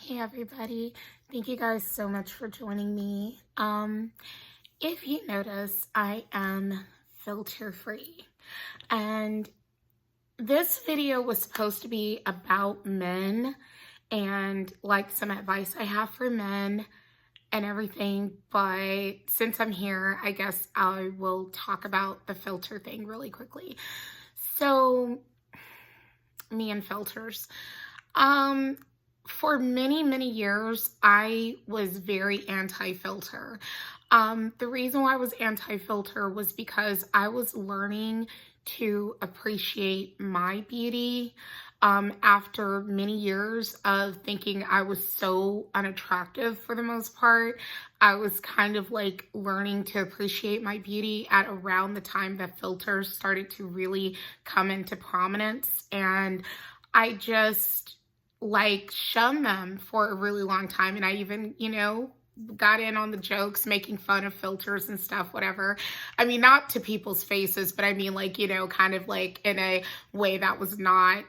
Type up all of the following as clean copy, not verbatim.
Hey everybody, thank you guys so much for joining me. If you notice, I am filter free, and this video was supposed to be about men and like some advice I have for men and everything, but since I'm here, I guess I will talk about the filter thing really quickly. So, me and filters. Um, for many, many years, I was very anti-filter. The reason why I was anti-filter was because I was learning to appreciate my beauty. After many years of thinking I was so unattractive for the most part, I was kind of like learning to appreciate my beauty at around the time that filters started to really come into prominence. And I just like shunned them for a really long time. And I even, got in on the jokes, making fun of filters and stuff, whatever. I mean, not to people's faces, but I mean, like, kind of like in a way that was not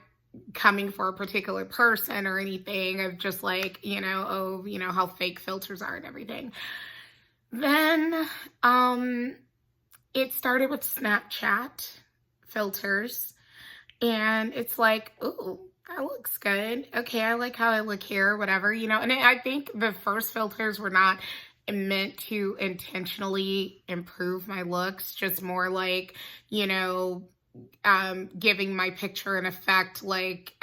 coming for a particular person or anything, of just like, oh, how fake filters are and everything. Then it started with Snapchat filters. And it's like, ooh, that looks good. Okay, I like how I look here, whatever, And I think the first filters were not meant to intentionally improve my looks, just more like, giving my picture an effect, like,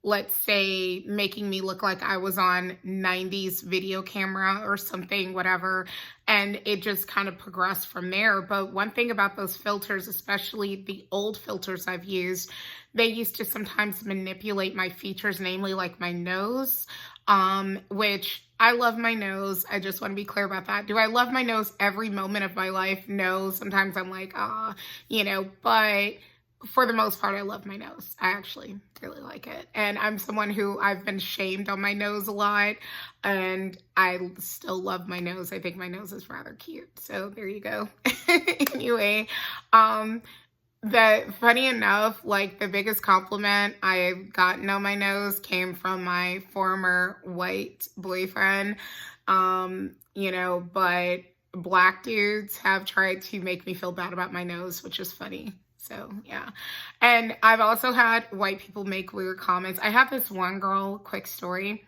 let's say making me look like I was on 90s video camera or something, whatever. And it just kind of progressed from there. But one thing about those filters, especially the old filters I've used, they used to sometimes manipulate my features, namely like my nose, which I love my nose. I just want to be clear about that. Do I love my nose every moment of my life? No. Sometimes I'm like, but for the most part, I love my nose. I actually really like it. And I'm someone who I've been shamed on my nose a lot, and I still love my nose. I think my nose is rather cute. So there you go. Anyway, that funny enough, like the biggest compliment I've gotten on my nose came from my former white boyfriend. But black dudes have tried to make me feel bad about my nose, which is funny. So, yeah. And I've also had white people make weird comments. I have this one girl, quick story.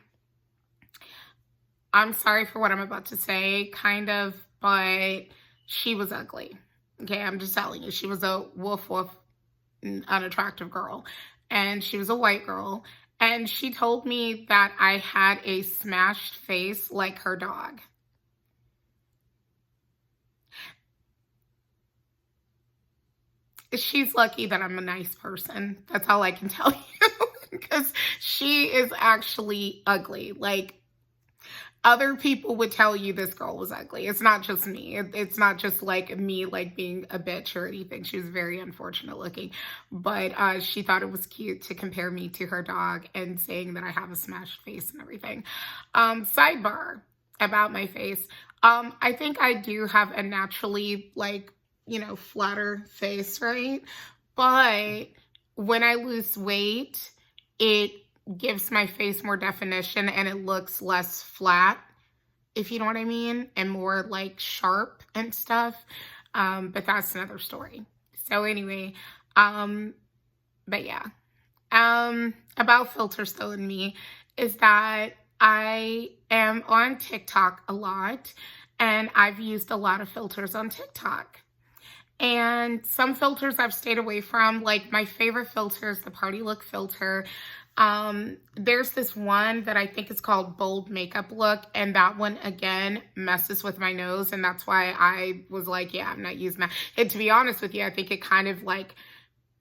I'm sorry for what I'm about to say, kind of, but she was ugly. Okay, I'm just telling you. She was a woof, unattractive girl. And she was a white girl. And she told me that I had a smashed face like her dog. She's lucky that I'm a nice person. That's all I can tell you. Because she is actually ugly. Like, other people would tell you this girl was ugly. It's not just me. It's not just like me, like being a bitch or anything. She was very unfortunate looking. But she thought it was cute to compare me to her dog and saying that I have a smashed face and everything. Sidebar about my face. I think I do have a naturally, like, flatter face, right? But when I lose weight, it gives my face more definition and it looks less flat, if you know what I mean, and more like sharp and stuff. But that's another story. So anyway, but yeah. About filters though in me is that I am on TikTok a lot, and I've used a lot of filters on TikTok. And some filters I've stayed away from, like my favorite filter is the Party Look filter. There's this one that I think is called Bold Makeup Look, and that one again messes with my nose, and that's why I was like, yeah, I'm not using that. And to be honest with you, I think it kind of like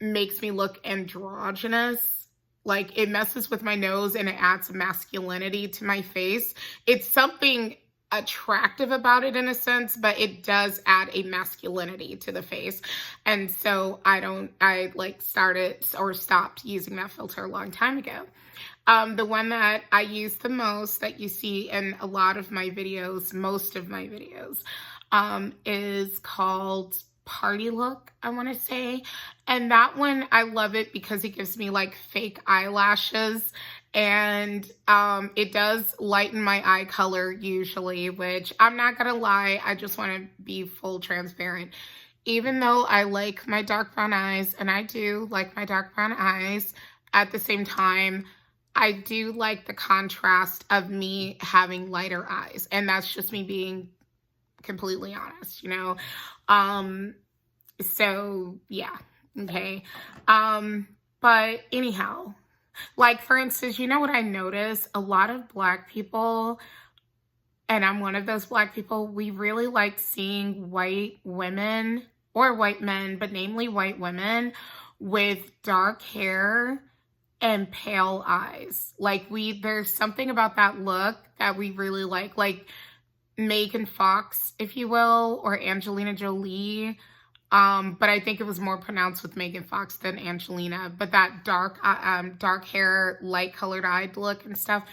makes me look androgynous. Like it messes with my nose and it adds masculinity to my face. It's something attractive about it in a sense, but it does add a masculinity to the face. And so I like started or stopped using that filter a long time ago. The one that I use the most, that you see in a lot of my videos, most of my videos, is called Party Look, I want to say. And that one, I love it because it gives me like fake eyelashes And it does lighten my eye color usually, which I'm not gonna lie, I just want to be full transparent. Even though I like my dark brown eyes, and I do like my dark brown eyes, at the same time, I do like the contrast of me having lighter eyes. And that's just me being completely honest, you know? Um, so yeah, okay. But anyhow, like for instance, you know what I notice? A lot of Black people, and I'm one of those Black people, we really like seeing white women or white men, but namely white women with dark hair and pale eyes. Like there's something about that look that we really like Megan Fox, if you will, or Angelina Jolie. But I think it was more pronounced with Megan Fox than Angelina. But that dark hair, light colored eyed look and stuff,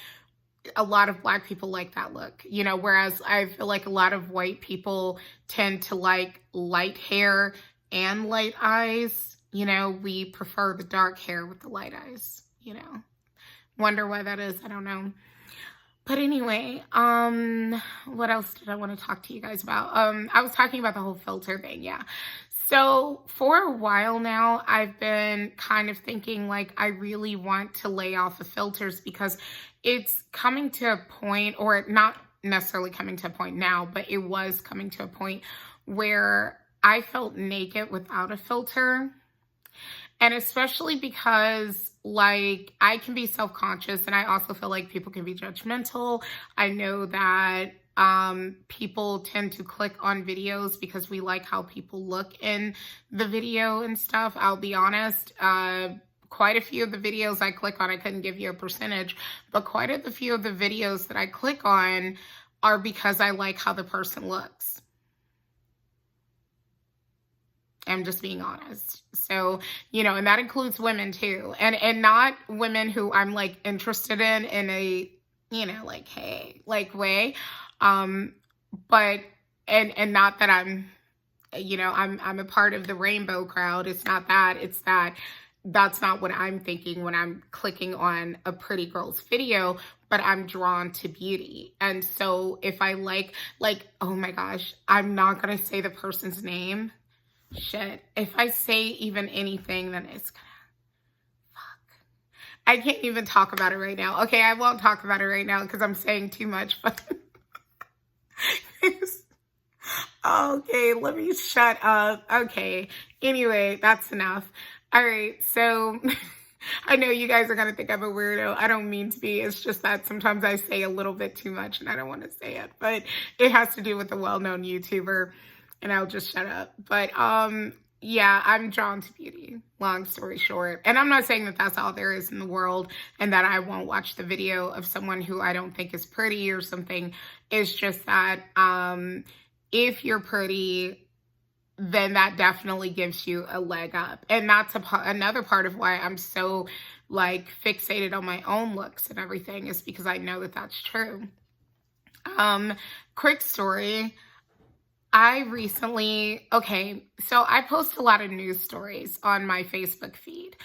a lot of Black people like that look, you know, whereas I feel like a lot of white people tend to like light hair and light eyes. You know, we prefer the dark hair with the light eyes, you know. Wonder why that is, I don't know. But anyway, what else did I want to talk to you guys about? I was talking about the whole filter thing, yeah. So for a while now, I've been kind of thinking like I really want to lay off the filters because it's coming to a point, or not necessarily coming to a point now, but it was coming to a point where I felt naked without a filter. And especially because like I can be self-conscious, and I also feel like people can be judgmental. I know that people tend to click on videos because we like how people look in the video and stuff. I'll be honest, quite a few of the videos I click on, I couldn't give you a percentage, but quite a few of the videos that I click on are because I like how the person looks. I'm just being honest. So, you know, and that includes women too. And not women who I'm like interested in a, you know, like, hey, like way. But and not that I'm, you know, I'm a part of the rainbow crowd. It's not that. It's that that's not what I'm thinking when I'm clicking on a pretty girl's video, but I'm drawn to beauty. And so if I like, oh my gosh, I'm not going to say the person's name. Shit. If I say even anything, then it's gonna, fuck. I can't even talk about it right now. Okay, I won't talk about it right now because I'm saying too much, but okay, let me shut up. Okay. Anyway, that's enough. All right, so I know you guys are gonna think I'm a weirdo. I don't mean to be. It's just that sometimes I say a little bit too much and I don't want to say it, but it has to do with a well-known YouTuber. And I'll just shut up. But yeah, I'm drawn to beauty, long story short. And I'm not saying that that's all there is in the world and that I won't watch the video of someone who I don't think is pretty or something. It's just that if you're pretty, then that definitely gives you a leg up. And that's another part of why I'm so like fixated on my own looks and everything, is because I know that that's true. Quick story. I recently, okay, so I post a lot of news stories on my Facebook feed,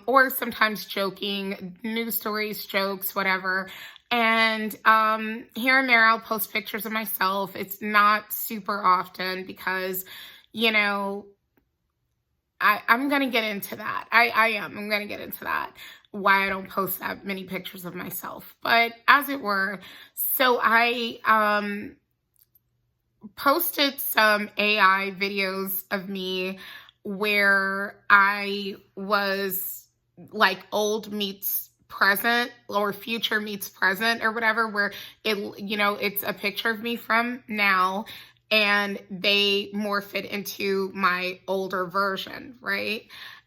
or sometimes joking, news stories, jokes, whatever. And here and there, I'll post pictures of myself. It's not super often because, you know, I'm going to get into that. I'm going to get into that, why I don't post that many pictures of myself. But as it were, so I posted some AI videos of me where I was like old meets present or future meets present or whatever, where it, you know, it's a picture of me from now and they morph it into my older version, right?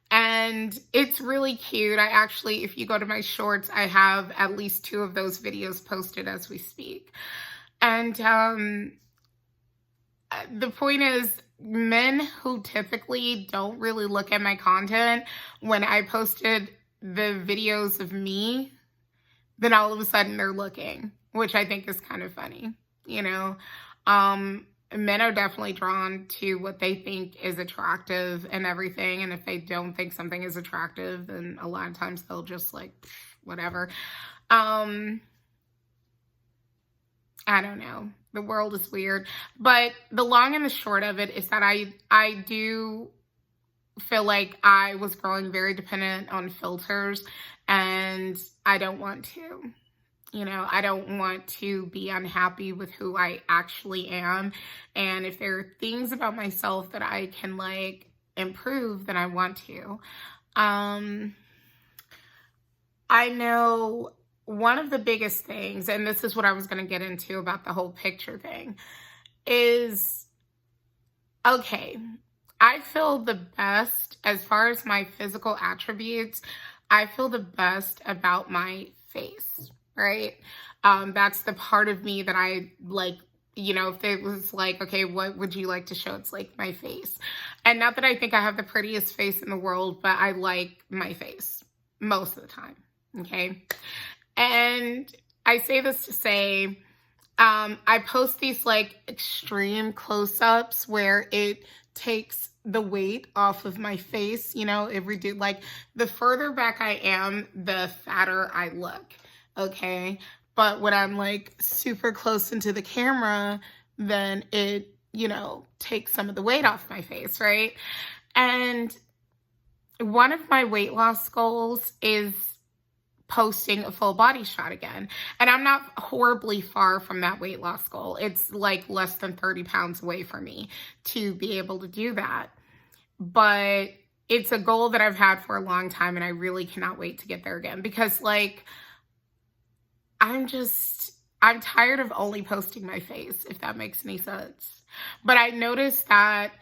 And it's really cute. I actually, if you go to my shorts, I have at least 2 of those videos posted as we speak. And the point is, men who typically don't really look at my content, when I posted the videos of me, then all of a sudden they're looking, which I think is kind of funny, you know. Men are definitely drawn to what they think is attractive and everything, and if they don't think something is attractive, then a lot of times they'll just like whatever. I don't know. The world is weird. But the long and the short of it is that I do feel like I was growing very dependent on filters, and I don't want to. You know, I don't want to be unhappy with who I actually am. And if there are things about myself that I can like improve, then I want to. Um, I know one of the biggest things, and this is what I was going to get into about the whole picture thing, is okay, I feel the best as far as my physical attributes. I feel the best about my face, right? That's the part of me that I like. You know, if it was like, okay, what would you like to show? It's like my face. And not that I think I have the prettiest face in the world, but I like my face most of the time. Okay. And I say this to say, I post these like extreme close-ups where it takes the weight off of my face, you know, every day. Like the further back I am, the fatter I look. Okay. But when I'm like super close into the camera, then it, you know, takes some of the weight off my face, right? And one of my weight loss goals is posting a full body shot again. And I'm not horribly far from that weight loss goal. It's like less than 30 pounds away from me to be able to do that. But it's a goal that I've had for a long time, and I really cannot wait to get there again because like, I'm tired of only posting my face, if that makes any sense. But I noticed that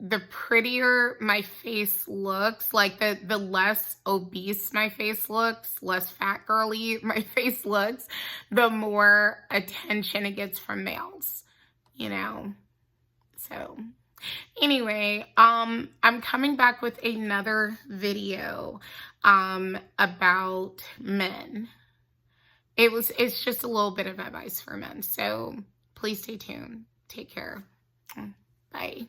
the prettier my face looks, like the less obese my face looks, less fat girly my face looks, the more attention it gets from males, you know? So anyway, I'm coming back with another video, about men. It's just a little bit of advice for men. So please stay tuned. Take care. Bye.